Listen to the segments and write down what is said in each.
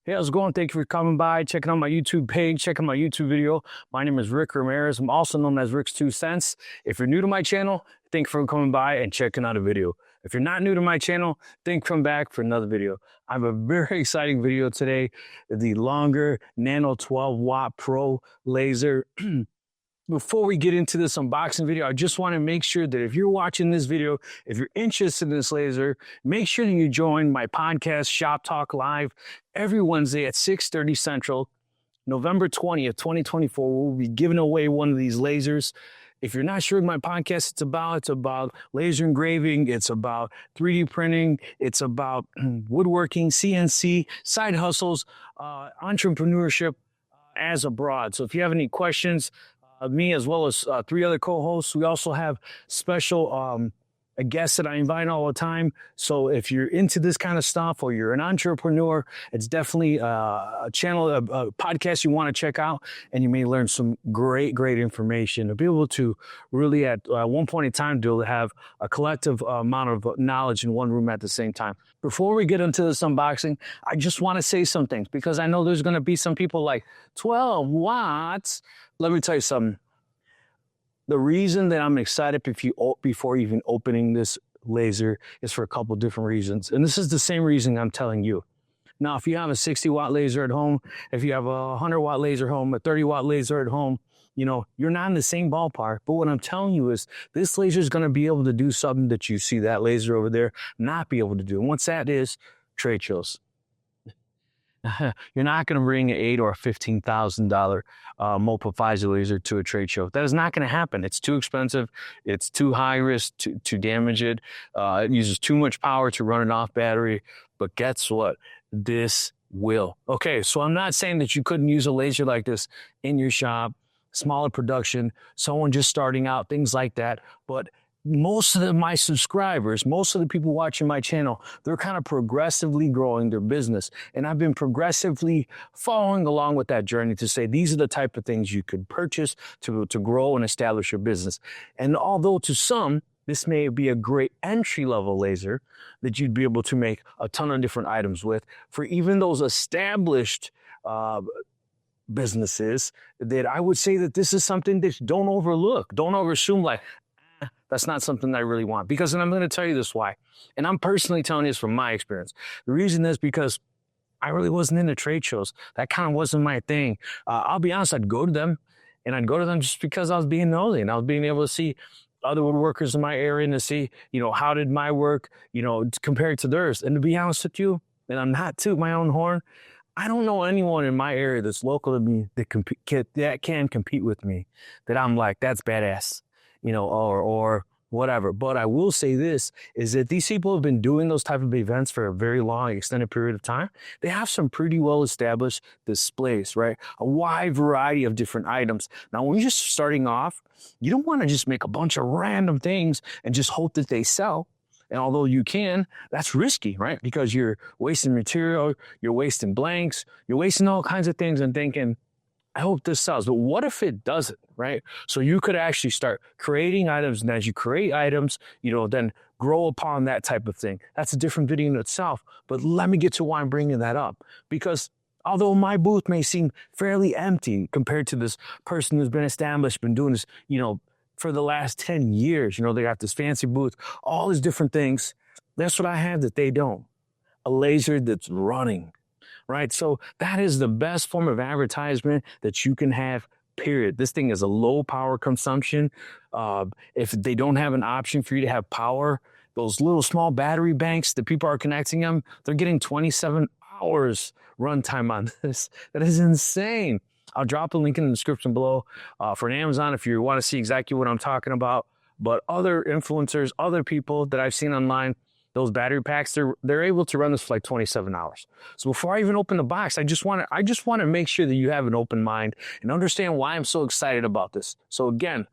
Hey, how's it going? Thank you for coming by, checking out my YouTube page, checking my YouTube video. My name is Rick Ramirez. I'm also known as Rick's 2 Cents. If you're new to my channel, thank you for coming by and checking out a video. If you're not new to my channel, then come back for another video. I have a very exciting video today, the Longer Nano 12 Watt Pro laser. Before we get into this unboxing video, I just want to make sure that if you're watching this video, if you're interested in this laser, make sure that you join my podcast, Shop Talk Live, every Wednesday at 6:30 Central, November 20th, 2024. We'll be giving away one of these lasers. If you're not sure what my podcast it's about laser engraving, it's about 3D printing, it's about woodworking, CNC, side hustles, entrepreneurship as abroad. So if you have any questions, me as well as 3 other co-hosts. We also have special guests that I invite all the time. So if you're into this kind of stuff or you're an entrepreneur, it's definitely a channel, a podcast you want to check out, and you may learn some great information to be able to really at one point in time to have a collective amount of knowledge in one room at the same time. Before we get into this unboxing, I just want to say some things because I know there's going to be some people like 12 watts. Let me tell you something. The reason that I'm excited before even opening this laser is for a couple different reasons. And this is the same reason I'm telling you. Now, if you have a 60 watt laser at home, if you have a 100 watt laser at home, a 30 watt laser at home, you know, you're not in the same ballpark. But what I'm telling you is this laser is going to be able to do something that you see that laser over there not be able to do. And what's that is trade shows. You're not going to bring an $8,000 or $15,000 multiplier laser to a trade show. That is not going to happen. It's too expensive. It's too high risk to damage it. It uses too much power to run it off battery. But guess what? This will. Okay, so I'm not saying that you couldn't use a laser like this in your shop, smaller production, someone just starting out, things like that. But most of my subscribers, most of the people watching my channel, they're kind of progressively growing their business. And I've been progressively following along with that journey to say, these are the type of things you could purchase to grow and establish your business. And although to some, this may be a great entry-level laser that you'd be able to make a ton of different items with, for even those established businesses, that I would say that this is something that don't overlook, don't overassume like, that's not something that I really want. Because, and I'm going to tell you this why. And I'm personally telling you this from my experience. The reason is because I really wasn't into trade shows. That kind of wasn't my thing. I'll be honest, I'd go to them, and I'd go to them just because I was being nosy, and I was being able to see other woodworkers in my area and to see, you know, how did my work, you know, compared to theirs. And to be honest with you, and I'm not toot my own horn, I don't know anyone in my area that's local to me that can compete with me, that I'm like, that's badass. You know, or whatever. But I will say this, is that these people have been doing those type of events for a very long, extended period of time. They have some pretty well-established displays, right? A wide variety of different items. Now, when you're just starting off, you don't want to just make a bunch of random things and just hope that they sell. And although you can, that's risky, right? Because you're wasting material, you're wasting blanks, you're wasting all kinds of things and thinking, I hope this sells. But what if it doesn't, right? So you could actually start creating items, and as you create items, you know, then grow upon that type of thing. That's a different video in itself. But let me get to why I'm bringing that up. Because although my booth may seem fairly empty compared to this person who's been established, been doing this, you know, for the last 10 years, you know, they got this fancy booth, all these different things. That's what I have that they don't. A laser that's running. Right? So that is the best form of advertisement that you can have, period. This thing is a low power consumption. If they don't have an option for you to have power, those little small battery banks that people are connecting them, they're getting 27 hours runtime on this. That is insane. I'll drop a link in the description below for an Amazon if you want to see exactly what I'm talking about. But other influencers, other people that I've seen online, those battery packs, they're able to run this for like 27 hours. So before I even open the box, I just want to make sure that you have an open mind and understand why I'm so excited about this. So again,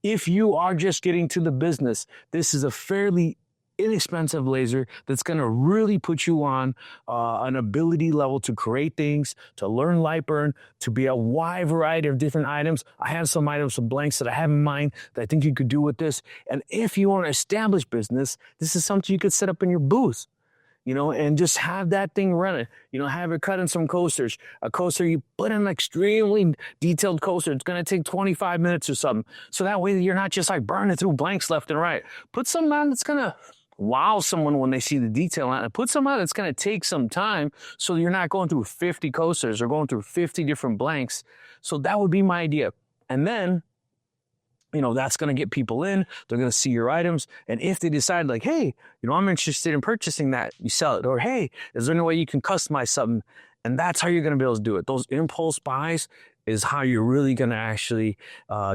if you are just getting to the business, this is a fairly inexpensive laser that's going to really put you on an ability level to create things, to learn LightBurn, to be a wide variety of different items. I have some items, some blanks that I have in mind that I think you could do with this. And if you want to establish business, this is something you could set up in your booth. and just have that thing running. Have it cut in some coasters. A coaster, you put in an extremely detailed coaster. It's going to take 25 minutes or something. So that way you're not just like burning through blanks left and right. Put something on that's going to wow someone when they see the detail on it. Put something on that's going to take some time so you're not going through 50 coasters or going through 50 different blanks. So that would be my idea. And then, that's going to get people in. They're going to see your items. And if they decide like, hey, I'm interested in purchasing that, you sell it. Or, hey, is there any way you can customize something? And that's how you're going to be able to do it. Those impulse buys is how you're really going to actually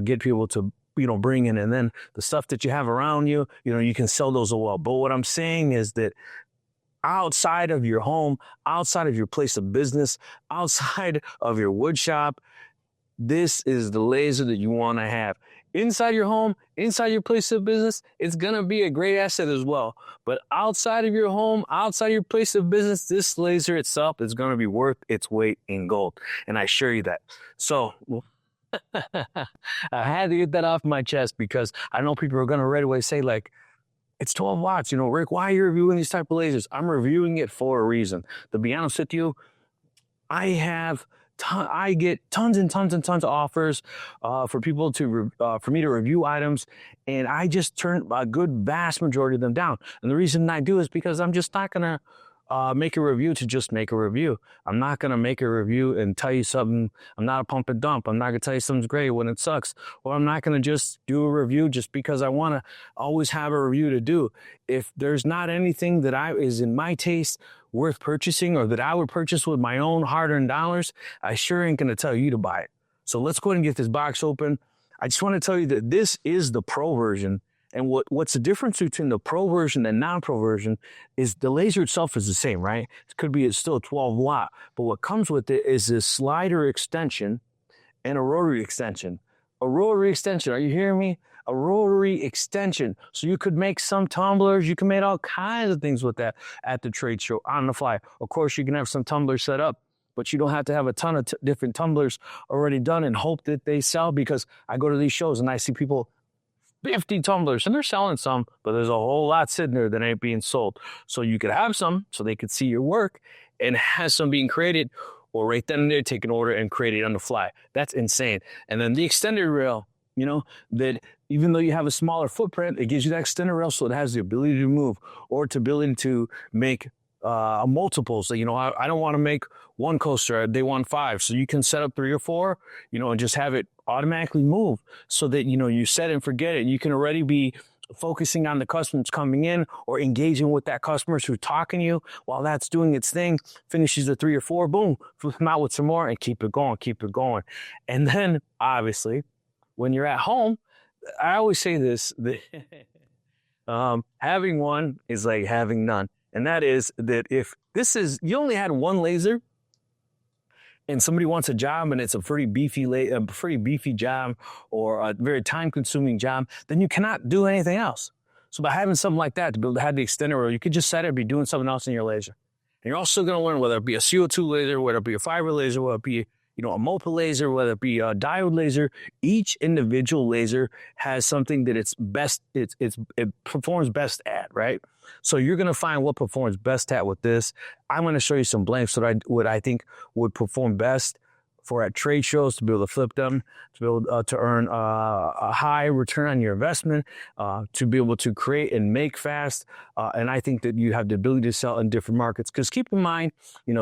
get people to, bring in. And then the stuff that you have around you, you can sell those as well. But what I'm saying is that outside of your home, outside of your place of business, outside of your wood shop, this is the laser that you want to have. Inside your home, inside your place of business, it's going to be a great asset as well. But outside of your home, outside your place of business, this laser itself is going to be worth its weight in gold. And I assure you that. So I had to get that off my chest because I know people are going to right away say like, it's 12 watts. Rick, why are you reviewing these type of lasers? I'm reviewing it for a reason. To be honest with you, I get tons and tons and tons of offers for people for me to review items, and I just turn a good vast majority of them down. And the reason I do is because I'm just not gonna make a review to just make a review. I'm not gonna make a review and tell you something. I'm not a pump and dump. I'm not gonna tell you something's great when it sucks, or I'm not gonna just do a review just because I want to always have a review to do. If there's not anything that is in my taste worth purchasing or that I would purchase with my own hard-earned dollars, I sure ain't gonna tell you to buy it. So let's go ahead and get this box open. I just want to tell you that this is the Pro version. And what's the difference between the Pro version and non-Pro version is the laser itself is the same, right? It could be still 12 watt, but what comes with it is this slider extension and a rotary extension. A rotary extension, are you hearing me? A rotary extension. So you could make some tumblers, you can make all kinds of things with that at the trade show on the fly. Of course, you can have some tumblers set up, but you don't have to have a ton of different tumblers already done and hope that they sell, because I go to these shows and I see people 50 tumblers and they're selling some, but there's a whole lot sitting there that ain't being sold. So you could have some so they could see your work and have some being created, or right then and there take an order and create it on the fly. That's insane. And then the extended rail, that even though you have a smaller footprint, it gives you that extended rail so it has the ability to move or the ability to make multiples. So, I don't want to make one coaster, they want 5. So you can set up 3 or 4, and just have it automatically move so that, you set and forget it. You can already be focusing on the customers coming in or engaging with that customer who's talking to you while that's doing its thing, finishes the 3 or 4, boom, flip them out with some more and keep it going. And then obviously when you're at home, I always say this, that having one is like having none. And that is that if you only had one laser and somebody wants a job and it's a pretty beefy job or a very time-consuming job, then you cannot do anything else. So by having something like that to be able to have the extender rail, you could just set it and be doing something else in your laser. And you're also going to learn whether it be a CO2 laser, whether it be a fiber laser, whether it be a MOPA laser, whether it be a diode laser. Each individual laser has something that it's best, it performs best at, right? So you're going to find what performs best at with this. I'm going to show you some blanks that what I think would perform best for at trade shows, to be able to flip them, to be able to earn a high return on your investment, to be able to create and make fast. And I think that you have the ability to sell in different markets. Because keep in mind,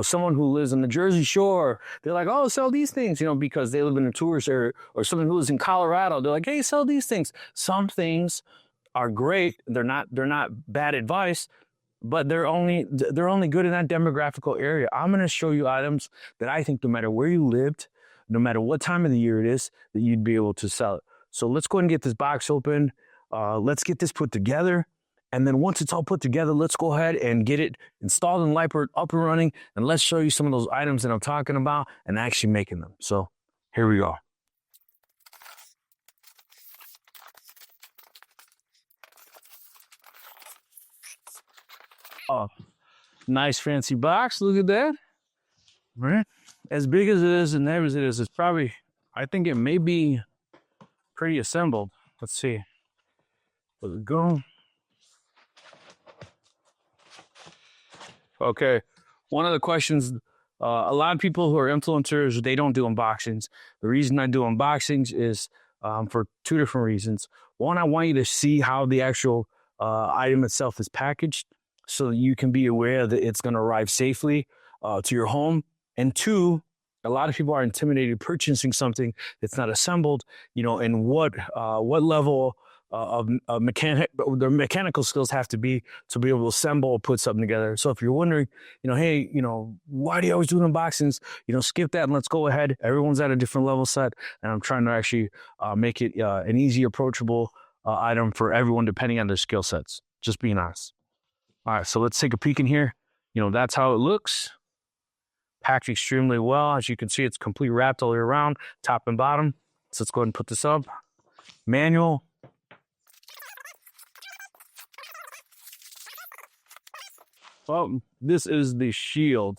someone who lives on the Jersey Shore, they're like, oh, sell these things, because they live in a tourist area. Or someone who lives in Colorado, they're like, hey, sell these things. Some things are great. They're not bad advice, but they're only good in that demographical area. I'm going to show you items that I think no matter where you lived, no matter what time of the year it is, that you'd be able to sell it. So let's go ahead and get this box open. Let's get this put together. And then once it's all put together, let's go ahead and get it installed in LightBurn, up and running. And let's show you some of those items that I'm talking about and actually making them. So here we go. Oh, nice fancy box. Look at that. Right? As big as it is and heavy as it is, it's probably, I think it may be pretty assembled. Let's see. Where's it go? Okay. One of the questions, a lot of people who are influencers, they don't do unboxings. The reason I do unboxings is for two different reasons. One, I want you to see how the actual item itself is packaged so that you can be aware that it's going to arrive safely to your home. And two, a lot of people are intimidated purchasing something that's not assembled, and what level of their mechanical skills have to be able to assemble or put something together. So if you're wondering, hey, why do you always do unboxings? Skip that and let's go ahead. Everyone's at a different level set, and I'm trying to actually make it an easy, approachable item for everyone depending on their skill sets. Just being honest. All right, so let's take a peek in here. That's how it looks. Packed extremely well. As you can see, it's complete wrapped all the way around, top and bottom. So let's go ahead and put this up. Manual. Well, this is the shield.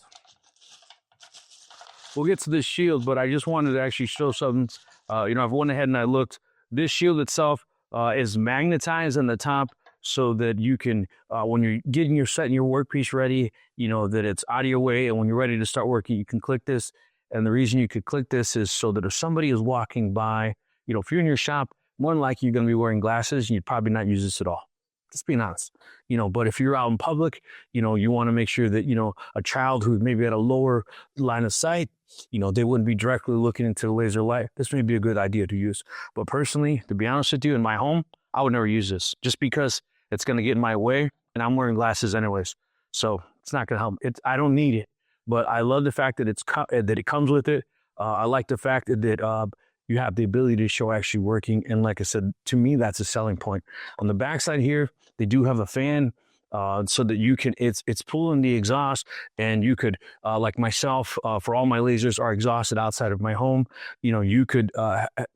We'll get to this shield, but I just wanted to actually show something. I've went ahead and I looked. This shield itself is magnetized on the top so that you can, when you're getting your set and your workpiece ready, that it's out of your way. And when you're ready to start working, you can click this. And the reason you could click this is so that if somebody is walking by, if you're in your shop, more than likely you're going to be wearing glasses and you'd probably not use this at all. Just being honest, but if you're out in public, you want to make sure that, a child who's maybe at a lower line of sight, they wouldn't be directly looking into the laser light. This may be a good idea to use. But personally, to be honest with you, in my home, I would never use this just because it's going to get in my way and I'm wearing glasses anyways. So it's not going to help. I don't need it, but I love the fact that it comes with it. I like the fact that you have the ability to show actually working. And like I said, to me, that's a selling point. On the backside here, they do have a fan so that you can, it's pulling the exhaust, and you could, like myself, for all my lasers are exhausted outside of my home, you could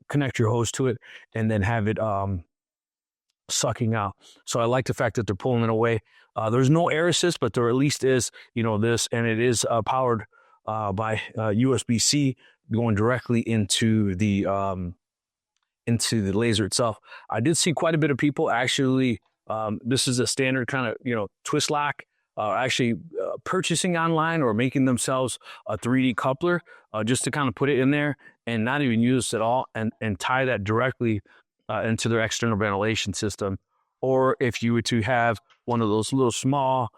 connect your hose to it and then have it sucking out. So I like the fact that they're pulling it away. There's no air assist, but there at least is, this, and it is powered by USB-C going directly into the laser itself. I did see quite a bit of people actually. This is a standard kind of twist lock. Actually purchasing online or making themselves a 3D coupler just to kind of put it in there and not even use it at all, and tie that directly into their external ventilation system. Or if you were to have one of those little small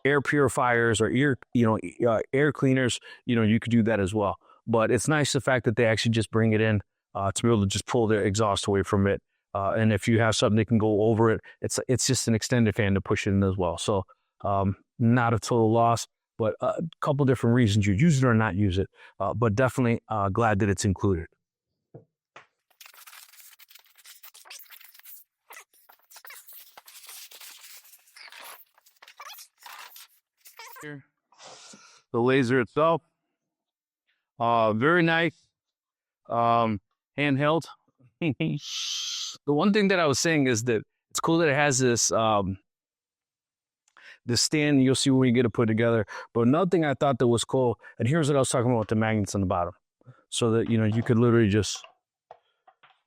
air purifiers or air cleaners, you could do that as well. But it's nice the fact that they actually just bring it in to be able to just pull their exhaust away from it. And if you have something that can go over it, it's just an extended fan to push it in as well. So not a total loss, but a couple different reasons you'd use it or not use it. But definitely glad that it's included. Here, the laser itself. Very nice, handheld. The one thing that I was saying is that it's cool that it has this this stand you'll see when you get it put together. But another thing I thought that was cool, and here's what I was talking about with the magnets on the bottom, so that you could literally just,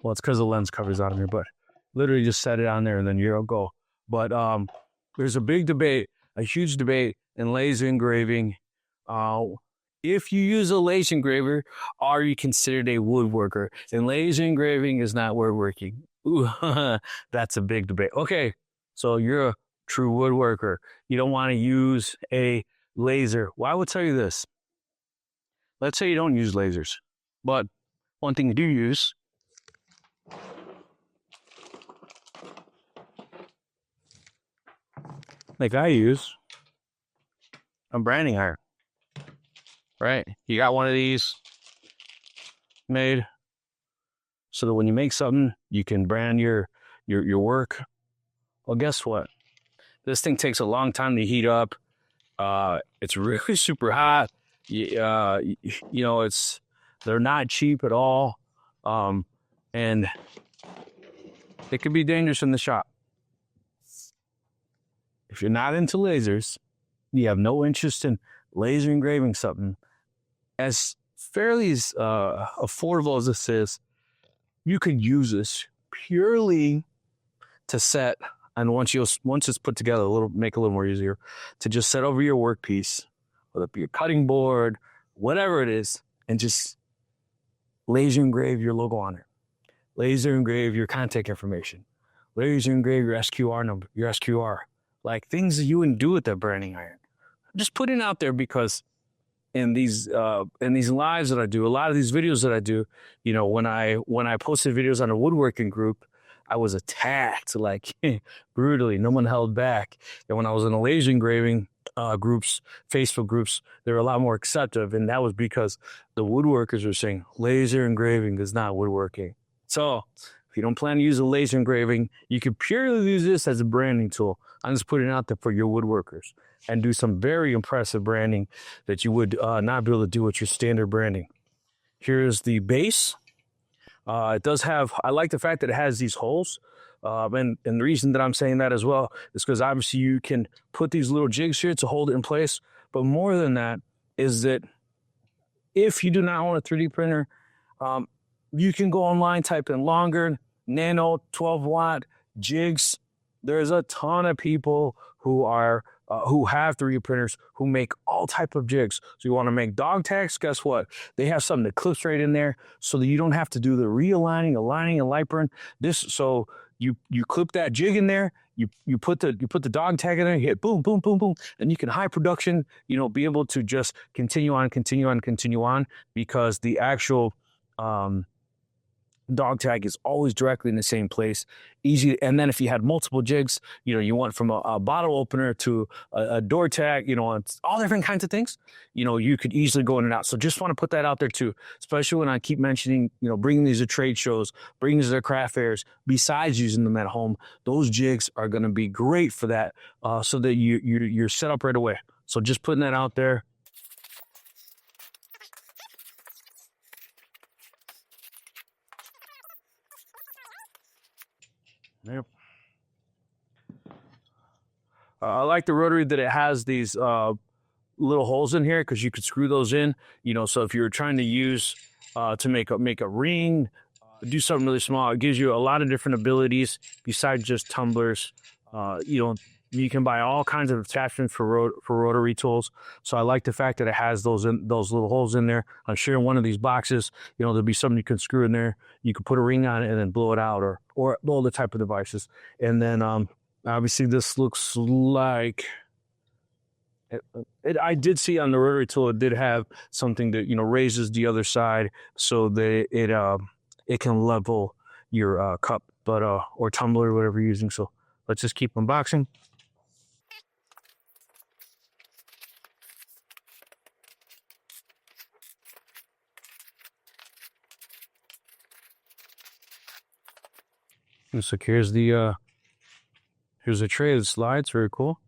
well, it's because the lens covers on here, but literally just set it on there and then you'll go. But there's a big debate, a huge debate in laser engraving. If you use a laser engraver, are you considered a woodworker? And laser engraving is not woodworking. Ooh, that's a big debate. Okay, so you're a true woodworker. You don't want to use a laser. Well, I would tell you this. Let's say you don't use lasers, but one thing you do use, like I use, a branding iron. Right? You got one of these made so that when you make something, you can brand your work. Well, guess what? This thing takes a long time to heat up. It's really super hot. They're not cheap at all. And it can be dangerous in the shop. If you're not into lasers, you have no interest in laser engraving something, as fairly as affordable as this is, you could use this purely to set And once it's put together, make it a little more easier to just set over your workpiece, whether it be your cutting board, whatever it is, and just laser engrave your logo on it. Laser engrave your contact information. Laser engrave your SQR number, your SQR. Like things that you wouldn't do with that branding iron. I'm just putting it out there because in these lives that I do, a lot of these videos that I do, you know, when I posted videos on a woodworking group, I was attacked like brutally. No one held back. And when I was in the laser engraving groups, Facebook groups, they were a lot more accepting. And that was because the woodworkers were saying laser engraving is not woodworking. So if you don't plan to use a laser engraving, you can purely use this as a branding tool. I'm just putting it out there for your woodworkers and do some very impressive branding that you would not be able to do with your standard branding. Here's the base. It does have, I like the fact that it has these holes. And the reason that I'm saying that as well is because obviously you can put these little jigs here to hold it in place. But more than that is that if you do not own a 3D printer, you can go online, type in Longer Nano 12-watt jigs. There's a ton of people who have 3D printers who make all type of jigs. So you want to make dog tags, guess what? They have something that clips right in there so that you don't have to do the realigning, aligning, and LightBurn. So you clip that jig in there, you put the dog tag in there, you hit boom, boom, boom, boom, and you can high production, be able to just continue on because the actual dog tag is always directly in the same place. Easy. And then if you had multiple jigs, you went from a bottle opener to a door tag, it's all different kinds of things, you could easily go in and out. So just want to put that out there too, especially when I keep mentioning, bringing these to trade shows, bringing these to craft fairs, besides using them at home. Those jigs are going to be great for that, so that you're set up right away. So just putting that out there. Yep. I like the Rotary that it has these little holes in here because you could screw those in. So if you're trying to use to make a ring, do something really small, it gives you a lot of different abilities besides just tumblers. You can buy all kinds of attachments for Rotary tools. So I like the fact that it has those little holes in there. I'm sure in one of these boxes, there'll be something you can screw in there. You can put a ring on it and then blow it out, or all the type of devices. And then obviously this looks like I did see on the Rotary tool it did have something that raises the other side so that it can level your cup, or tumbler, whatever you're using. So let's just keep unboxing. So here's the tray that slides. Very cool.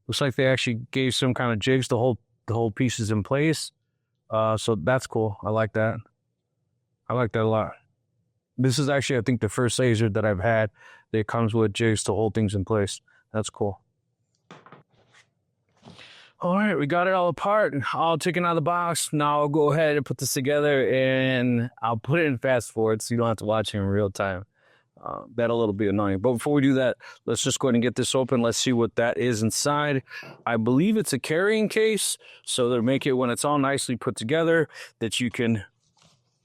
Looks like they actually gave some kind of jigs to hold the whole pieces in place. So that's cool. I like that. I like that a lot. This is actually, I think, the first laser that I've had that comes with jigs to hold things in place. That's cool. All right, we got it all apart, all taken out of the box. Now I'll go ahead and put this together, and I'll put it in fast forward so you don't have to watch it in real time. That'll a little bit annoying. But before we do that, let's just go ahead and get this open. Let's see what that is inside. I believe it's a carrying case, so they'll make it when it's all nicely put together that you can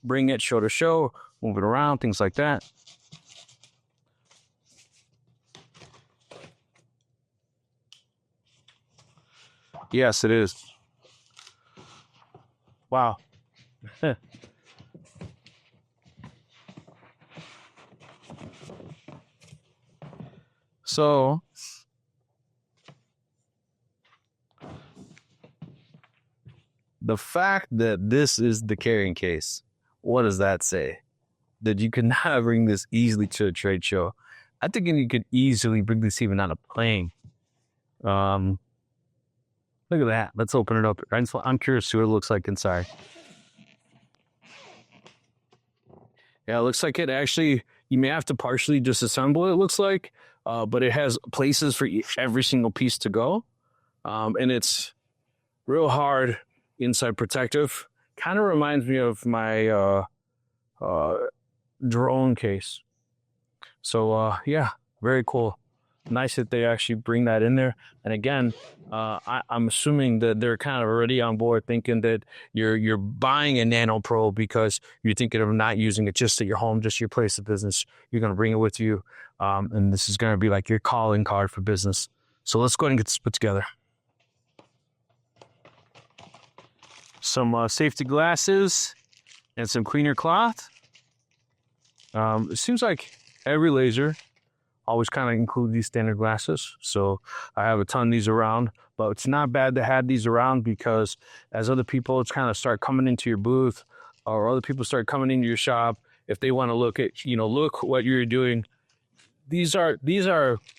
bring it show to show, move it around, things like that. Yes, it is. Wow. So the fact that this is the carrying case, what does that say? That you can now bring this easily to a trade show. I think you could easily bring this even on a plane. Look at that. Let's open it up. I'm curious to see what it looks like inside. Yeah, it looks like it actually, you may have to partially disassemble it, looks like. But it has places for every single piece to go. And it's real hard inside protective. Kind of reminds me of my drone case. So yeah, very cool. Nice that they actually bring that in there. And again, I'm assuming that they're kind of already on board, thinking that you're buying a Nano Pro because you're thinking of not using it just at your home, just your place of business. You're going to bring it with you, and this is going to be like your calling card for business. So let's go ahead and get this put together. Some safety glasses and some cleaner cloth. It seems like every laser always kind of include these standard glasses. So I have a ton of these around, but it's not bad to have these around because as other people kind of start coming into your booth or other people start coming into your shop, if they want to look at, look what you're doing, these are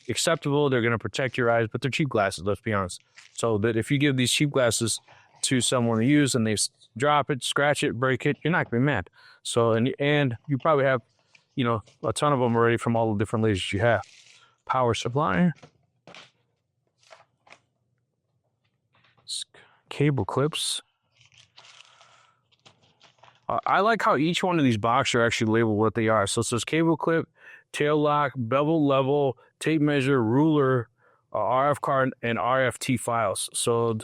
acceptable. They're going to protect your eyes, but they're cheap glasses, let's be honest. So that if you give these cheap glasses to someone to use and they drop it, scratch it, break it, you're not going to be mad. So, and you probably have, a ton of them already from all the different lasers you have. Power supply. Cable clips. I like how each one of these boxes are actually labeled what they are. So it says cable clip, tail lock, bevel level, tape measure, ruler, RF card, and RFT files. So,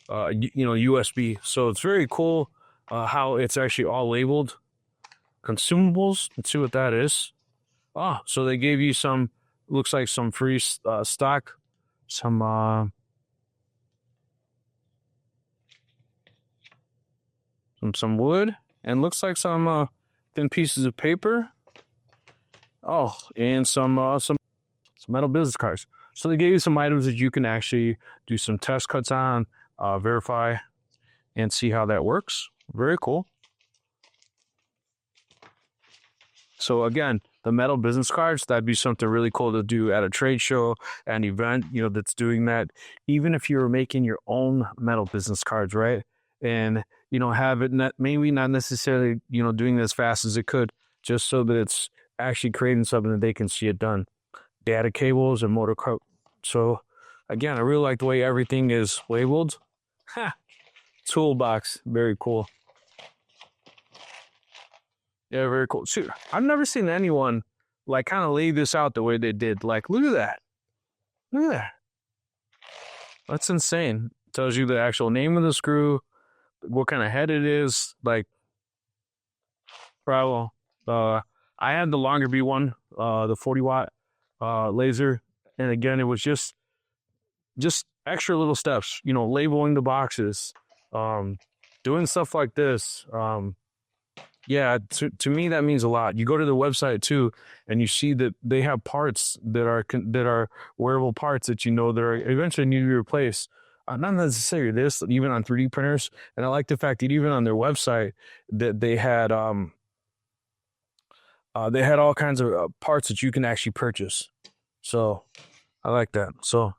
USB. So it's very cool how it's actually all labeled. Consumables. Let's see what that is. Oh, so they gave you some, looks like some free stock, some wood, and looks like some thin pieces of paper. Oh, and some metal business cards. So they gave you some items that you can actually do some test cuts on, verify, and see how that works. Very cool. So again, the metal business cards, that'd be something really cool to do at a trade show, an event, that's doing that. Even if you're making your own metal business cards, right? And, have it maybe not necessarily, doing it as fast as it could, just so that it's actually creating something that they can see it done. Data cables and motor code. So again, I really like the way everything is labeled. Toolbox, very cool. Yeah, very cool. See, I've never seen anyone like kind of lay this out the way they did. Like, look at that. Look at that. That's insane. It tells you the actual name of the screw, what kind of head it is. Like, probably. I had the Longer B one, the 40-watt laser, and again, it was just extra little steps. Labeling the boxes, doing stuff like this. Yeah, to me that means a lot. You go to the website too, and you see that they have parts that are wearable parts that that are eventually need to be replaced. Not necessarily this, even on 3D printers. And I like the fact that even on their website that they had all kinds of parts that you can actually purchase. So I like that. So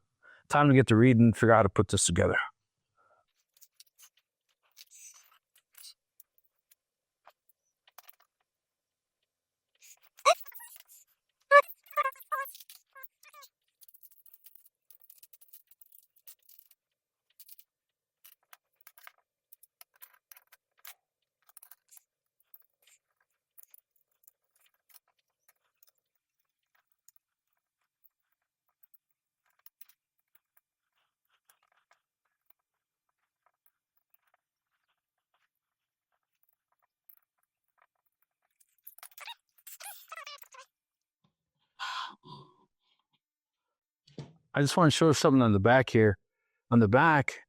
time to get to read and figure out how to put this together. I just want to show something on the back here. On the back,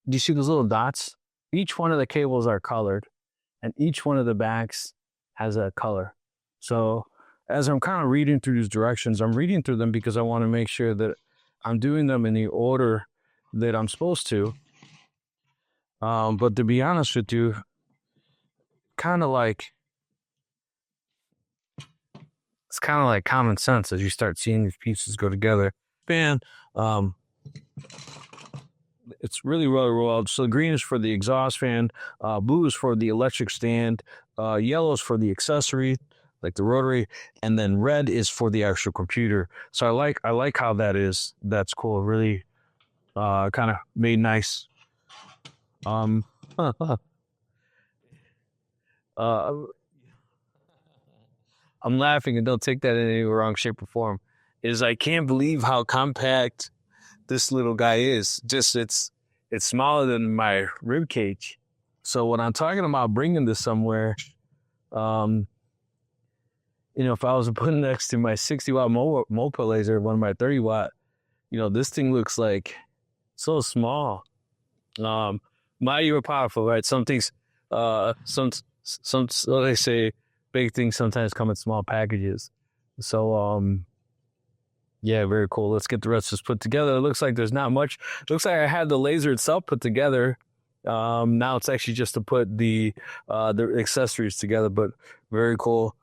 do you see those little dots? Each one of the cables are colored, and each one of the backs has a color. So as I'm kind of reading through these directions, I'm reading through them because I want to make sure that I'm doing them in the order that I'm supposed to. But to be honest with you, kind of like, it's kind of like common sense as you start seeing these pieces go together. Fan, it's really well. So green is for the exhaust fan, blue is for the electric stand, yellow is for the accessory, like the rotary, and then red is for the actual computer. So I like how that is. That's cool. Really, kind of made nice. I'm laughing, and don't take that in any wrong shape or form, is I can't believe how compact this little guy is. Just it's smaller than my rib cage. So when I'm talking about bringing this somewhere, if I was to put it next to my 60-watt Mopa laser, one of my 30-watt, this thing looks like so small. Mighty or powerful, right? Some things, some so they say big things sometimes come in small packages. So, yeah, very cool. Let's get the rest of this put together. It looks like there's not much. It looks like I had the laser itself put together. Now it's actually just to put the accessories together, but very cool.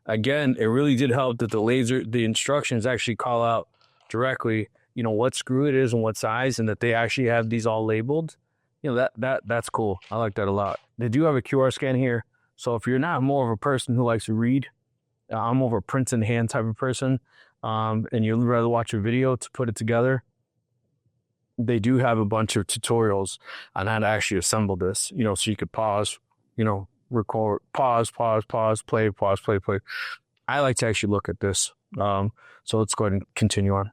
Again, it really did help that the instructions actually call out directly, what screw it is and what size, and that they actually have these all labeled. That's cool. I like that a lot. They do have a QR scan here. So if you're not more of a person who likes to read, I'm more of a print in hand type of person, and you'd rather watch a video to put it together, they do have a bunch of tutorials on how to actually assemble this, so you could pause, record, pause, play, pause, play. I like to actually look at this. So let's go ahead and continue on.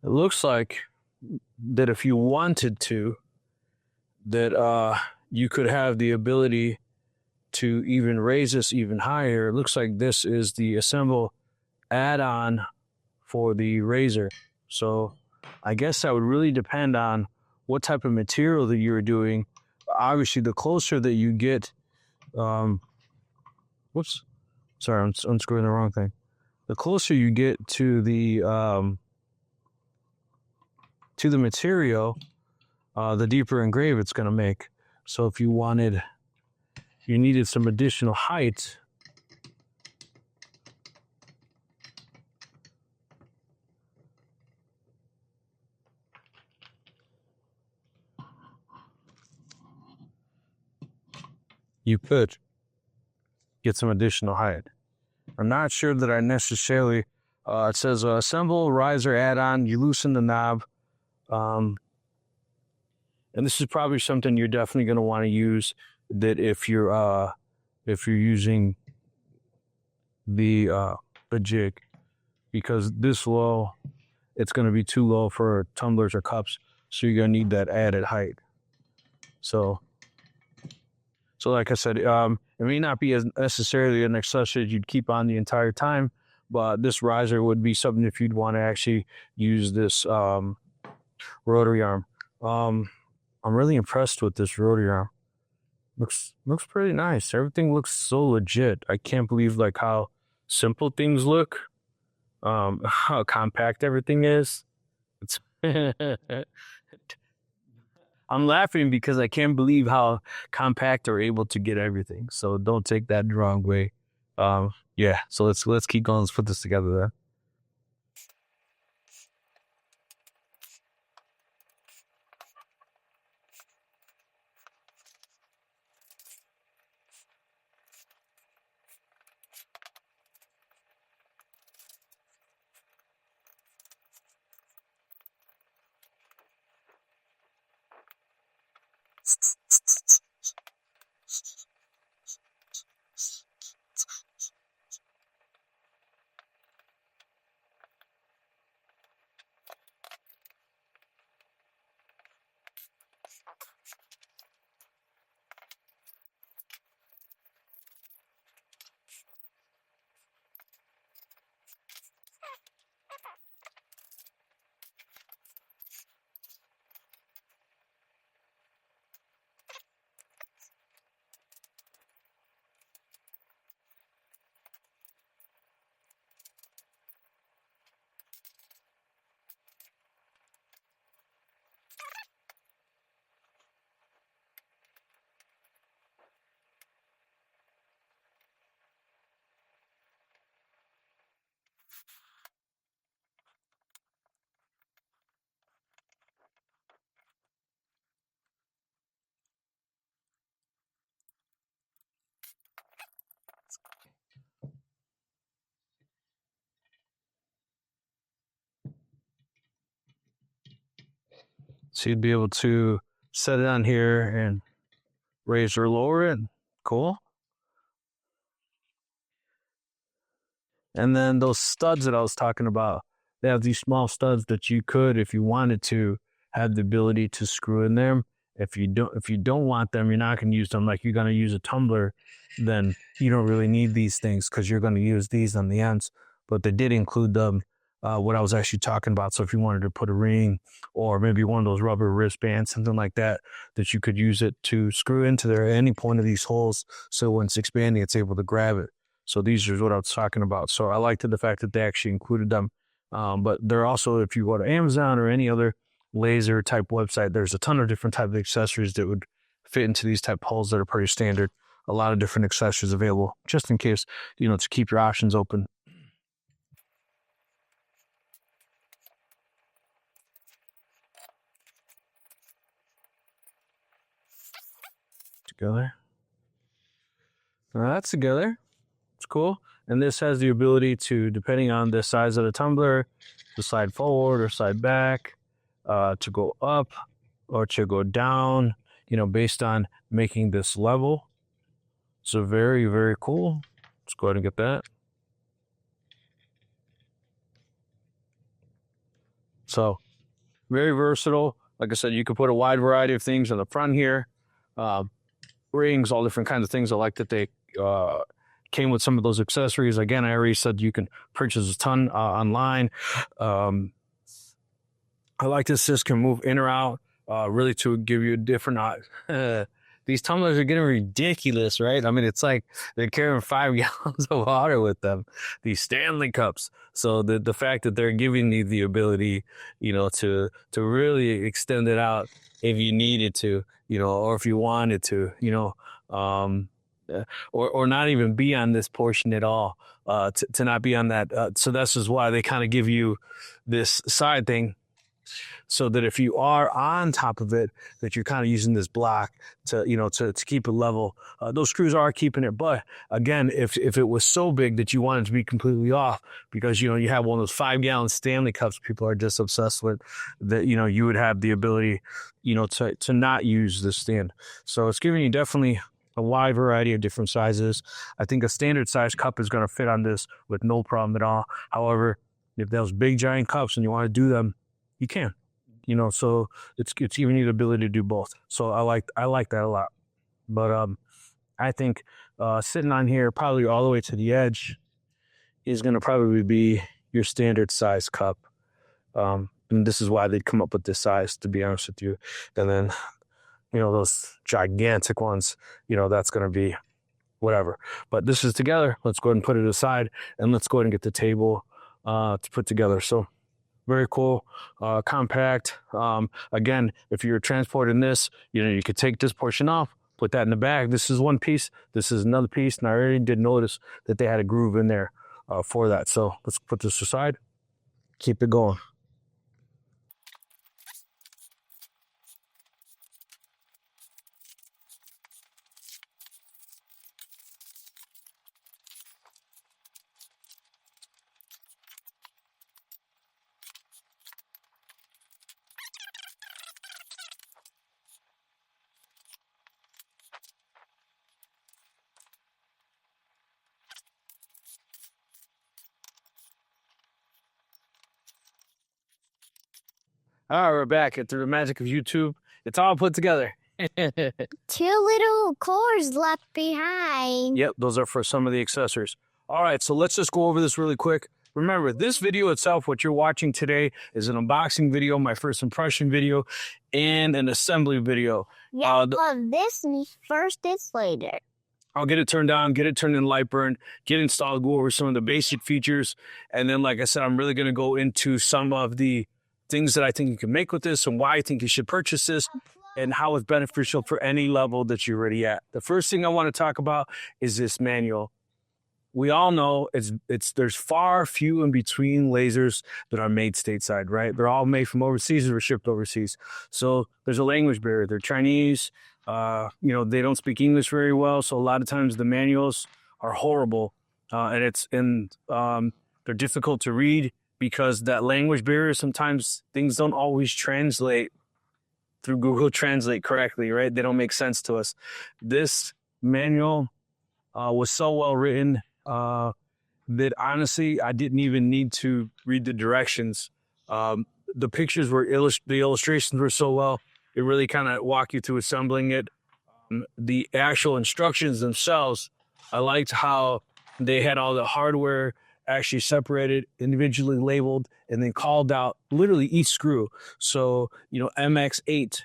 It looks like that if you wanted to, that you could have the ability to even raise this even higher. It looks like this is the assemble add-on for the razor. So I guess that would really depend on what type of material that you're doing. Obviously, the closer that you get, whoops, sorry, I'm unscrewing the wrong thing. The closer you get to the material, the deeper engrave it's going to make. So if you needed some additional height, you could get some additional height. I'm not sure that I necessarily, it says assemble riser add-on, you loosen the knob. And this is probably something you're definitely going to want to use, that if you're using the jig, because this low, it's going to be too low for tumblers or cups. So you're going to need that added height. So like I said, it may not be as necessarily an accessory that you'd keep on the entire time, but this riser would be something if you'd want to actually use this rotary arm. I'm really impressed with this rotary arm. Looks pretty nice. Everything looks so legit. I can't believe how simple things look, how compact everything is. It's I'm laughing because I can't believe how compact they're able to get everything. So don't take that the wrong way. Yeah. So let's keep going. Let's put this together then. So you'd be able to set it on here and raise or lower it. Cool. And then those studs that I was talking about, they have these small studs that you could, if you wanted to, have the ability to screw in there. If you don't want them, you're not going to use them. Like you're going to use a tumbler, then you don't really need these things because you're going to use these on the ends. But they did include them, what I was actually talking about. So if you wanted to put a ring or maybe one of those rubber wristbands, something like that, that you could use it to screw into there at any point of these holes. So when it's expanding, it's able to grab it. So these are what I was talking about. So I liked the fact that they actually included them. But they're also, if you go to Amazon or any other laser type website, there's a ton of different type of accessories that would fit into these type holes that are pretty standard. A lot of different accessories available just in case, to keep your options open. Together. That's together. It's cool. And this has the ability to, depending on the size of the tumbler, to slide forward or slide back, to go up or to go down, based on making this level. So very, very cool. Let's go ahead and get that. So very versatile. Like I said, you can put a wide variety of things on the front here. Rings, all different kinds of things. I like that they came with some of those accessories. Again, I already said you can purchase a ton online. I like this can move in or out, really to give you a different. These tumblers are getting ridiculous, right? I mean, it's like they're carrying 5 gallons of water with them. These Stanley cups. So the fact that they're giving you the ability, to really extend it out if you needed to, or if you wanted to, or not even be on this portion at all, to not be on that. So this is why they kind of give you this side thing, so that if you are on top of it, that you're kind of using this block to, to keep it level. Those screws are keeping it. But again, if it was so big that you wanted to be completely off because, you have one of those 5-gallon Stanley cups people are just obsessed with, that, you would have the ability, to not use this stand. So it's giving you definitely a wide variety of different sizes. I think a standard size cup is going to fit on this with no problem at all. However, if those big giant cups and you want to do them, you can, so it's giving you the ability to do both. So I like that a lot. But I think sitting on here probably all the way to the edge is going to probably be your standard size cup. And this is why they'd come up with this size, to be honest with you. And then, those gigantic ones, that's going to be whatever. But this is together. Let's go ahead and put it aside, and let's go ahead and get the table to put together. So very cool, compact. Again, if you're transporting this, you could take this portion off, put that in the bag. This is one piece. This is another piece. And I already did notice that they had a groove in there for that. So let's put this aside. Keep it going. All right, we're back. Through the magic of YouTube, it's all put together. 2 little cores left behind. Yep, those are for some of the accessories. All right, so let's just go over this really quick. Remember, this video itself, what you're watching today, is an unboxing video, my first impression video, and an assembly video. Yeah, this first is later. I'll get it turned on, get it turned in LightBurn, get installed, go over some of the basic features. And then, like I said, I'm really going to go into some of the things that I think you can make with this and why I think you should purchase this and how it's beneficial for any level that you're already at. The first thing I want to talk about is this manual. We all know there's far few in between lasers that are made stateside, right? They're all made from overseas or shipped overseas. So there's a language barrier. They're Chinese. They don't speak English very well. So a lot of times the manuals are horrible, and they're difficult to read because that language barrier, sometimes things don't always translate through Google Translate correctly, right? They don't make sense to us. This manual was so well written that honestly, I didn't even need to read the directions. The pictures were the illustrations were so well. It really kind of walk you through assembling it. The actual instructions themselves, I liked how they had all the hardware actually separated, individually labeled, and then called out literally each screw. So, MX8,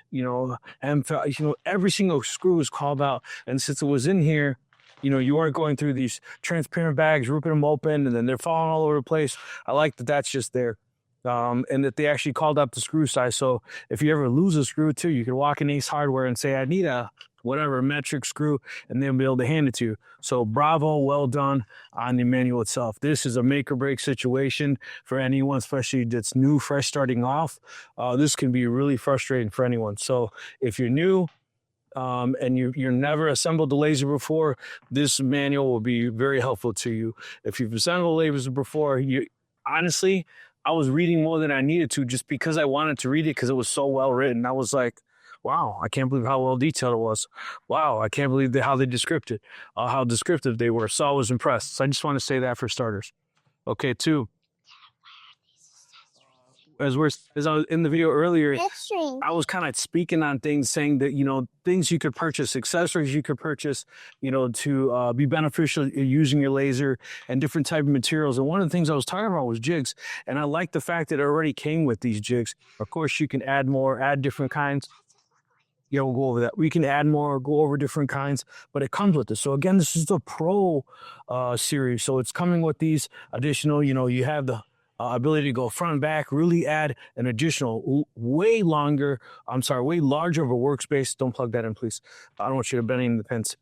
M5, every single screw was called out. And since it was in here, you weren't going through these transparent bags, ripping them open, and then they're falling all over the place. I like that that's just there. And that they actually called up the screw size. So if you ever lose a screw too, you can walk in Ace Hardware and say, I need a whatever metric screw, and they'll be able to hand it to you. So bravo, well done on the manual itself. This is a make or break situation for anyone, especially that's new, fresh starting off. This can be really frustrating for anyone. So if you're new, and you're never assembled a laser before, this manual will be very helpful to you. If you've assembled lasers before, honestly, I was reading more than I needed to just because I wanted to read it because it was so well written. I was like, wow, I can't believe how well detailed it was. Wow, I can't believe how they described it, how descriptive they were. So I was impressed. So I just want to say that for starters. Okay, 2. As I was in the video earlier, I was kind of speaking on things, saying that, things you could purchase, accessories you could purchase, to be beneficial using your laser and different type of materials. And one of the things I was talking about was jigs. And I like the fact that it already came with these jigs. Of course, you can add more, add different kinds. We'll go over that. We can add more, go over different kinds, but it comes with this. So again, this is the Pro series. So it's coming with these additional, you have the ability to go front and back, really add an additional, way larger of a workspace. Don't plug that in, please. I don't want you to bend in the pins.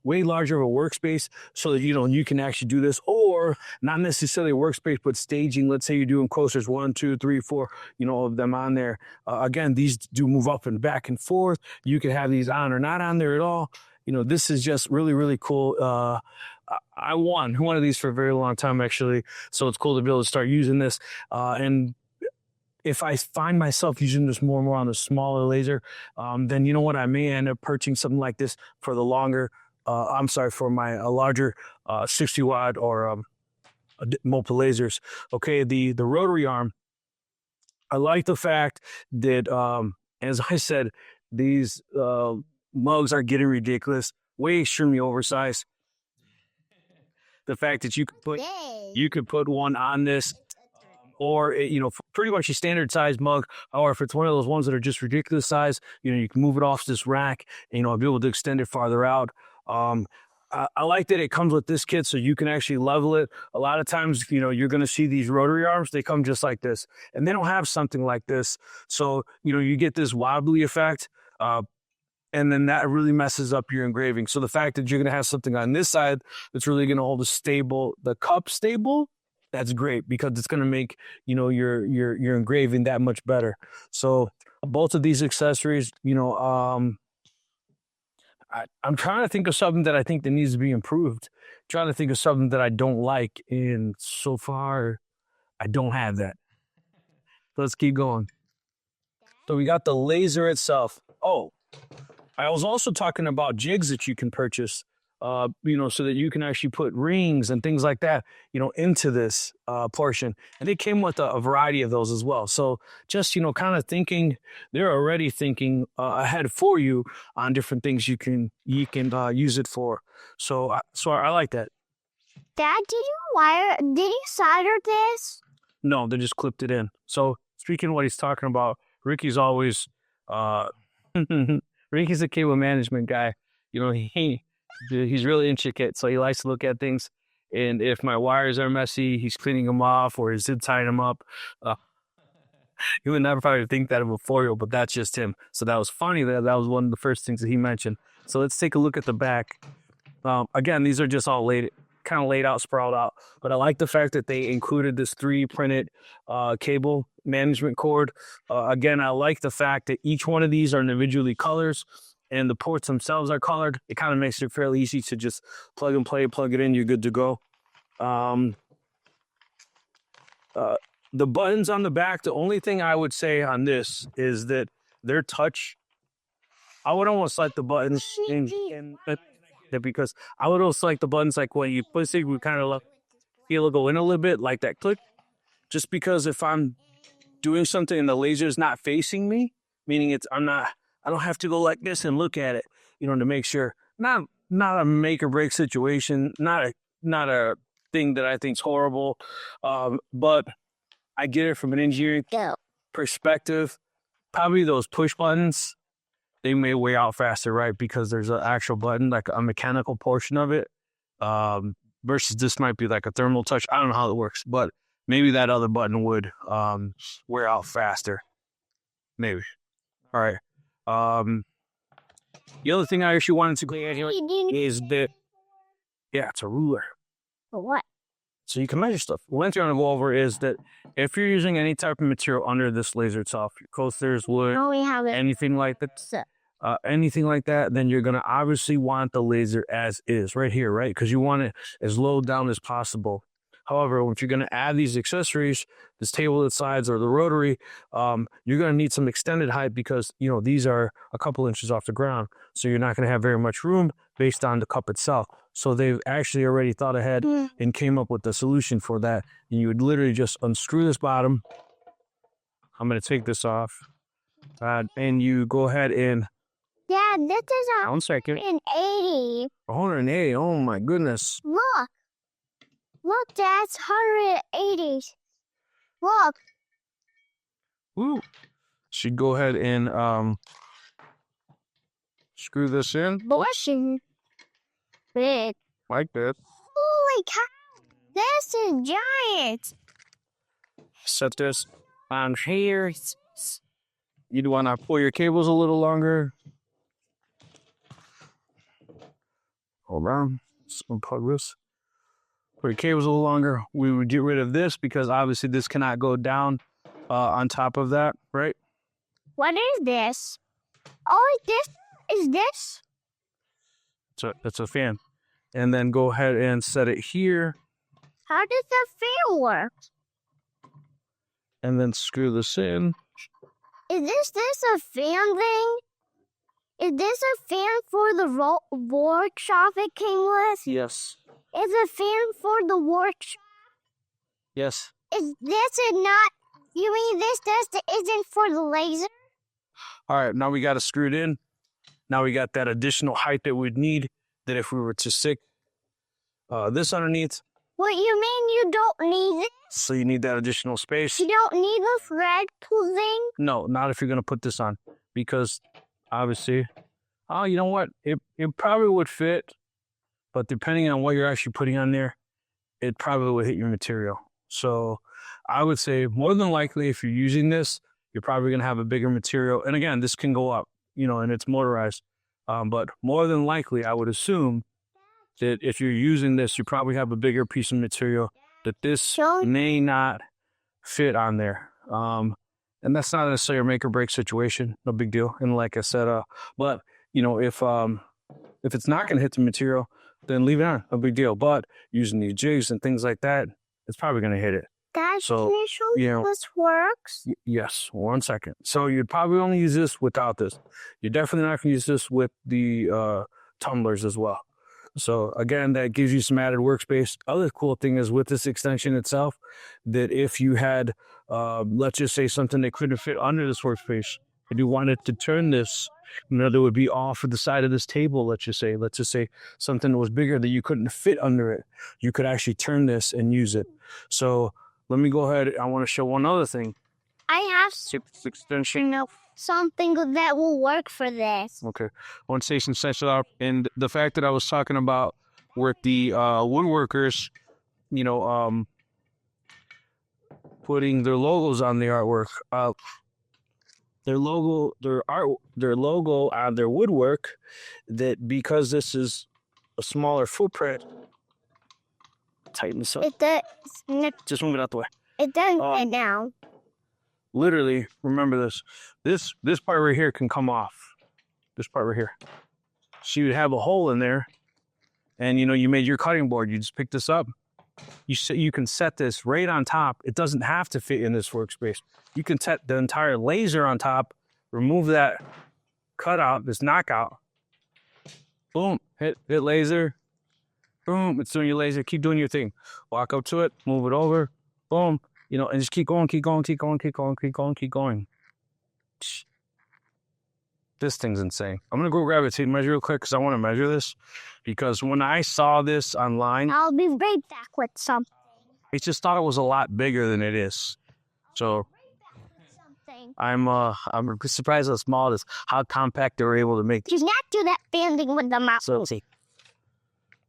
Way larger of a workspace so that, you can actually do this, or not necessarily a workspace, but staging. Let's say you're doing coasters 1, 2, 3, 4, of them on there. Again, these do move up and back and forth. You can have these on or not on there at all. This is just really, really cool. I won one of these for a very long time, actually. So it's cool to be able to start using this. And if I find myself using this more and more on the smaller laser, then you know what? I may end up purchasing something like this for the longer, for my larger 60 watt or multiple lasers. Okay, the rotary arm, I like the fact that, as I said, these mugs are getting ridiculous, way extremely oversized. The fact that you could put one on this, or pretty much a standard size mug. Or if it's one of those ones that are just ridiculous size, you can move it off this rack and be able to extend it farther out. I like that it comes with this kit, so you can actually level it. A lot of times, you're going to see these rotary arms, they come just like this, and they don't have something like this. So, you get this wobbly effect. And then that really messes up your engraving. So the fact that you're going to have something on this side that's really going to hold the cup stable, that's great, because it's going to make, your engraving that much better. So both of these accessories, I'm trying to think of something that I think that needs to be improved. I'm trying to think of something that I don't like, and so far I don't have that. Let's keep going. So we got the laser itself. Oh, I was also talking about jigs that you can purchase, so that you can actually put rings and things like that, into this portion. And they came with a variety of those as well. So just, kind of thinking, they're already thinking ahead for you on different things you can use it for. So I like that. Dad, did you solder this? No, they just clipped it in. So speaking of what he's talking about, Ricky's always, Ricky's a cable management guy. He's really intricate, so he likes to look at things. And if my wires are messy, he's cleaning them off, or he's zip tying them up. You would never probably think that of a 4-year-old, but that's just him. So that was funny. That was one of the first things that he mentioned. So let's take a look at the back. Again, these are just all laid out, sprawled out. But I like the fact that they included this 3D printed cable management cord. Again, I like the fact that each one of these are individually colors, and the ports themselves are colored. It kind of makes it fairly easy to just plug and play, plug it in, you're good to go. The buttons on the back, the only thing I would say on this is that their touch, I would almost like the buttons because I would almost like the buttons like when you push it, we kind of feel it go in a little bit, like that click. Just because if I'm doing something and the laser is not facing me, meaning I don't have to go like this and look at it, to make sure. Not a make or break situation, not a thing that I think is horrible, but I get it from an engineering perspective. Probably those push buttons, they may wear out faster, right? Because there's an actual button, like a mechanical portion of it, versus this might be like a thermal touch. I don't know how it works, but maybe that other button would wear out faster. Maybe. All right. The other thing I actually wanted to clear is that, it's a ruler. For what? So you can measure stuff. One thing I want to go over is that if you're using any type of material under this laser itself, coasters, wood, anything like that, then you're going to obviously want the laser as is right here, right? Because you want it as low down as possible. However, if you're going to add these accessories, this table that slides or the rotary, you're going to need some extended height because, these are a couple inches off the ground. So you're not going to have very much room based on the cup itself. So they've actually already thought ahead and came up with the solution for that. And you would literally just unscrew this bottom. I'm going to take this off. And you go ahead and... Dad, this is 180. 180, oh my goodness. Look, that's 180. Look. Ooh. So you go ahead and screw this in. Bushing. Big. Like that. Holy cow. This is giant. Set this on here. You'd want to pull your cables a little longer. Hold on. Let's unplug this. Put your cables a little longer. We would get rid of this because obviously this cannot go down on top of that, right? What is this? Oh, is this? It's a fan. And then go ahead and set it here. How does the fan work? And then screw this in. Is this a fan thing? Is this a fan for the workshop it came with? Yes. Is a fan for the workshop? Yes. Is this not? You mean this isn't for the laser? All right, now we got it screwed in. Now we got that additional height that we'd need that if we were to stick this underneath. What you mean you don't need this? So you need that additional space. You don't need this red thing? No, not if you're going to put this on. Because obviously, you know what? It probably would fit. But depending on what you're actually putting on there, it probably would hit your material. So I would say more than likely, if you're using this, you're probably going to have a bigger material. And again, this can go up, and it's motorized. But more than likely, I would assume that if you're using this, you probably have a bigger piece of material that this may not fit on there. And that's not necessarily a make or break situation. No big deal. And like I said, but if it's not going to hit the material, then leave it on. No big deal. But using these jigs and things like that, it's probably going to hit it. Dad, can you show me how this works? Yes, 1 second. So you'd probably only use this without this. You're definitely not going to use this with the tumblers as well. So again, that gives you some added workspace. Other cool thing is with this extension itself, that if you had, let's just say something that couldn't fit under this workspace, and you wanted to turn this, that would be off of the side of this table, let's just say something that was bigger that you couldn't fit under it. You could actually turn this and use it. So let me go ahead. I want to show one other thing. I have extension. Something that will work for this. Okay. One station sets it up. And the fact that I was talking about with the woodworkers, putting their logos on the artwork, their logo on their woodwork, that because this is a smaller footprint, tighten this up. It does. Just move it out the way. It does right now. Literally, remember this. This part right here can come off. This part right here. So you'd have a hole in there, and you made your cutting board. You just pick this up. You can set this right on top. It doesn't have to fit in this workspace. You can set the entire laser on top, remove that cutout, this knockout. Boom, hit laser. Boom, it's doing your laser. Keep doing your thing. Walk up to it, move it over. Boom, you know, and just keep going, keep going, keep going, keep going, keep going, keep going. This thing's insane. I'm gonna go grab a tape measure real quick because I want to measure this. Because when I saw this online, I'll be right back with something. I just thought it was a lot bigger than it is. So I'm surprised how small it is, how compact they were able to make. Do not do that banding with the mouse.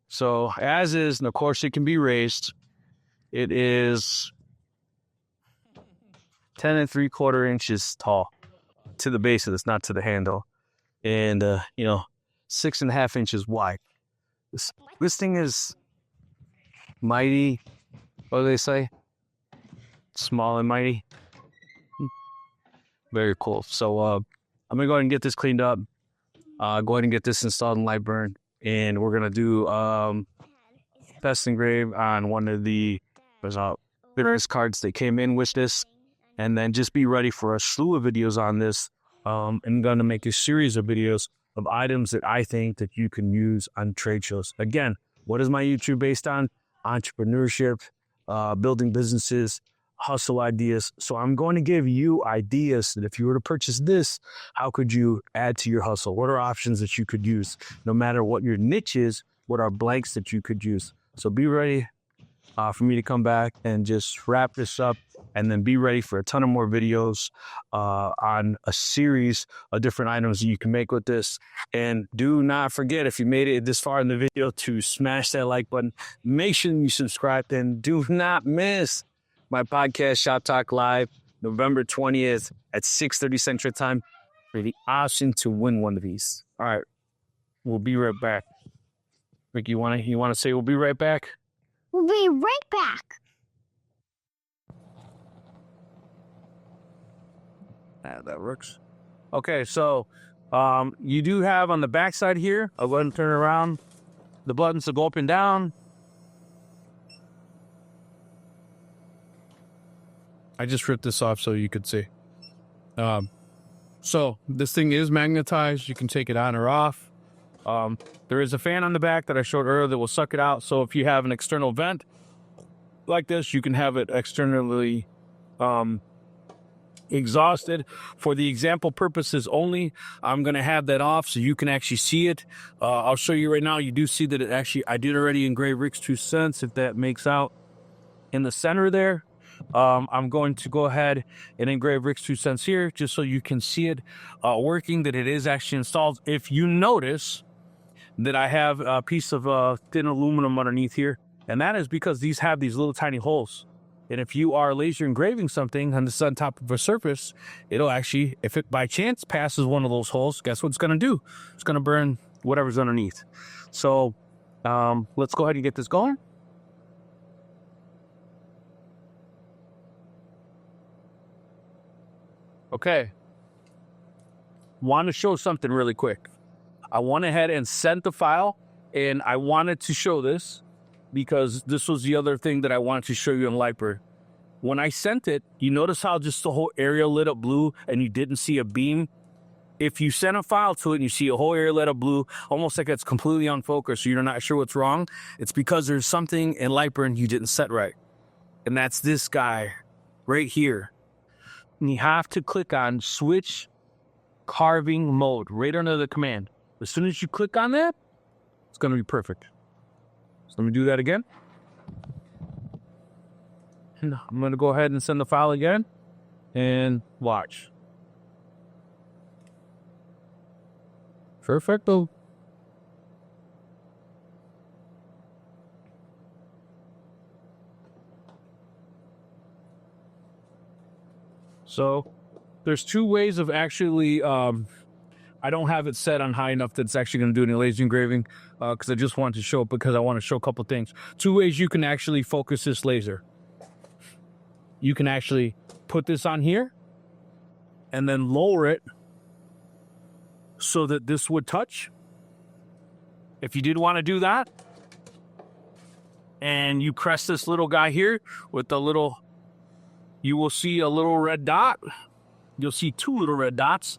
So as is, and of course it can be raised. It is 10 3/4 inches tall to the base of this, not to the handle, and 6.5 inches wide. This thing is mighty. What do they say? Small and mighty. Very cool. So I'm gonna go ahead and get this cleaned up. Go ahead and get this installed in LightBurn, and we're gonna do test engrave on one of the business cards that came in with this, and then just be ready for a slew of videos on this. I'm gonna make a series of videos of items that I think that you can use on trade shows. Again, what is my YouTube based on? Entrepreneurship, building businesses, hustle ideas. So I'm going to give you ideas that if you were to purchase this, how could you add to your hustle? What are options that you could use? No matter what your niche is, what are blanks that you could use? So be ready for me to come back and just wrap this up, and then be ready for a ton of more videos on a series of different items that you can make with this. And do not forget, if you made it this far in the video, to smash that like button. Make sure you subscribe, and do not miss my podcast, Shop Talk Live, November 20th at 6:30 Central Time, for the option to win one of these. All right, we'll be right back. Rick, you want to say we'll be right back? We'll be right back. That works. Okay, so you do have on the back side here, I'll go ahead and turn it around, the buttons to go up and down. I just ripped this off so you could see. So this thing is magnetized. You can take it on or off. There is a fan on the back that I showed earlier that will suck it out. So if you have an external vent like this, you can have it externally exhausted. For the example purposes only, I'm going to have that off so you can actually see it. I'll show you right now. You do see that it actually, I did already engrave Rick's 2 cents, if that makes out in the center there. I'm going to go ahead and engrave Rick's 2 cents here just so you can see it working, that it is actually installed. If you notice that I have a piece of thin aluminum underneath here, and that is because these have these little tiny holes. And if you are laser engraving something and it's on top of a surface, it'll actually, if it by chance passes one of those holes, guess what it's going to do? It's going to burn whatever's underneath. So let's go ahead and get this going. Okay. Want to show something really quick. I went ahead and sent the file, and I wanted to show this because this was the other thing that I wanted to show you in LightBurn. When I sent it, you notice how just the whole area lit up blue and you didn't see a beam? If you send a file to it and you see a whole area lit up blue, almost like it's completely unfocused, so you're not sure what's wrong, it's because there's something in LightBurn you didn't set right. And that's this guy right here. And you have to click on switch carving mode right under the command. As soon as you click on that, it's going to be perfect. So let me do that again. And I'm going to go ahead and send the file again and watch. Perfecto. So there's two ways of actually, I don't have it set on high enough that it's actually going to do any laser engraving because I just wanted to show it because I want to show a couple things. Two ways you can actually focus this laser. You can actually put this on here and then lower it so that this would touch. If you did want to do that, and you press this little guy here with the little, you will see a little red dot. You'll see two little red dots.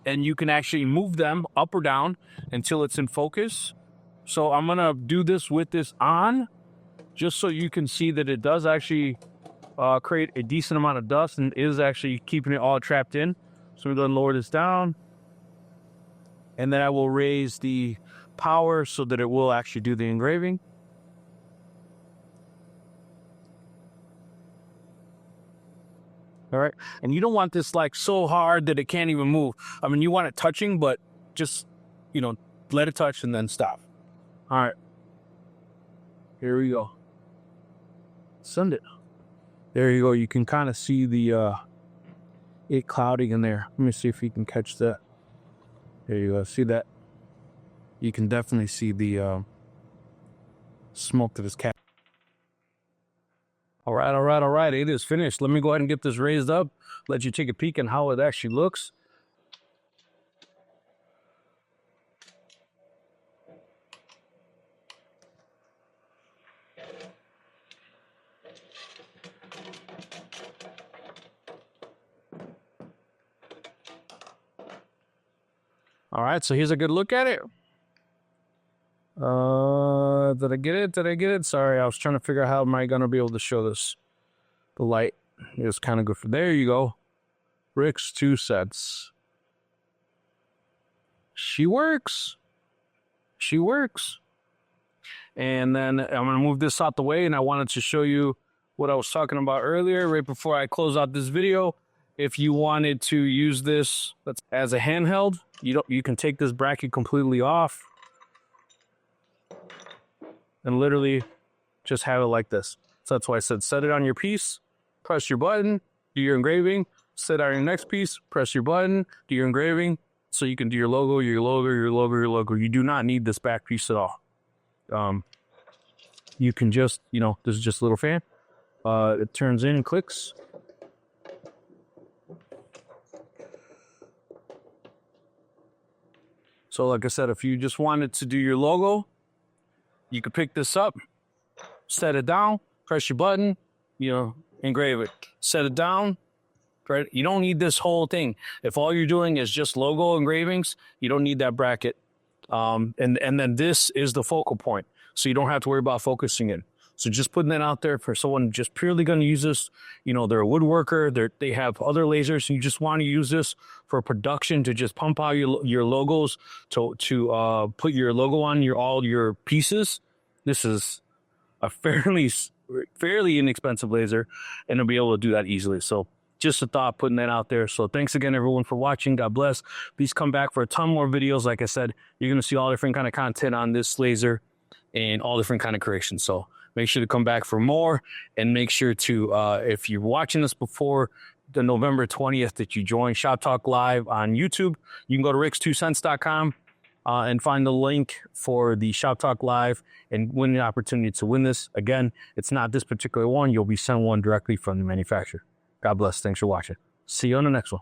and you can actually move them up or down until it's in focus. So I'm gonna do this with this on, just so you can see that it does actually create a decent amount of dust and is actually keeping it all trapped in. So we're gonna lower this down, and then I will raise the power so that it will actually do the engraving. All right, and you don't want this like so hard that it can't even move. I mean, you want it touching, but just, you know, let it touch and then stop. All right, here we go. Send it. There you go. You can kind of see the it clouding in there. Let me see if you can catch that. There you go. See that? You can definitely see the smoke that is cat. All right. It is finished. Let me go ahead and get this raised up. Let you take a peek on how it actually looks. All right, so here's a good look at it. Did I get it? Did I get it? Sorry, I was trying to figure out how am I going to be able to show this. The light is kind of good for, there you go. Rick's 2 cents. She works. She works. And then I'm going to move this out the way, and I wanted to show you what I was talking about earlier, right before I close out this video. If you wanted to use this as a handheld, you can take this bracket completely off and literally just have it like this. So that's why I said set it on your piece, press your button, do your engraving, set it on your next piece, press your button, do your engraving, so you can do your logo, your logo, your logo, your logo. You do not need this back piece at all. You can just, you know, this is just a little fan. It turns in and clicks. So like I said, if you just wanted to do your logo, you could pick this up, set it down, press your button, you know, engrave it. Set it down, right? You don't need this whole thing. If all you're doing is just logo engravings, you don't need that bracket. And then this is the focal point, so you don't have to worry about focusing it. So just putting that out there for someone just purely going to use this, you know, they're a woodworker, they have other lasers, and you just want to use this for production to just pump out your logos, to put your logo on all your pieces. This is a fairly inexpensive laser, and it'll be able to do that easily. So just a thought, putting that out there. So thanks again, everyone, for watching. God bless. Please come back for a ton more videos. Like I said, you're going to see all different kind of content on this laser and all different kind of creations. So make sure to come back for more, and make sure to, if you're watching this before the November 20th, that you join Shop Talk Live on YouTube. You can go to rick's2cents.com and find the link for the Shop Talk Live and win the opportunity to win this. Again, it's not this particular one. You'll be sent one directly from the manufacturer. God bless. Thanks for watching. See you on the next one.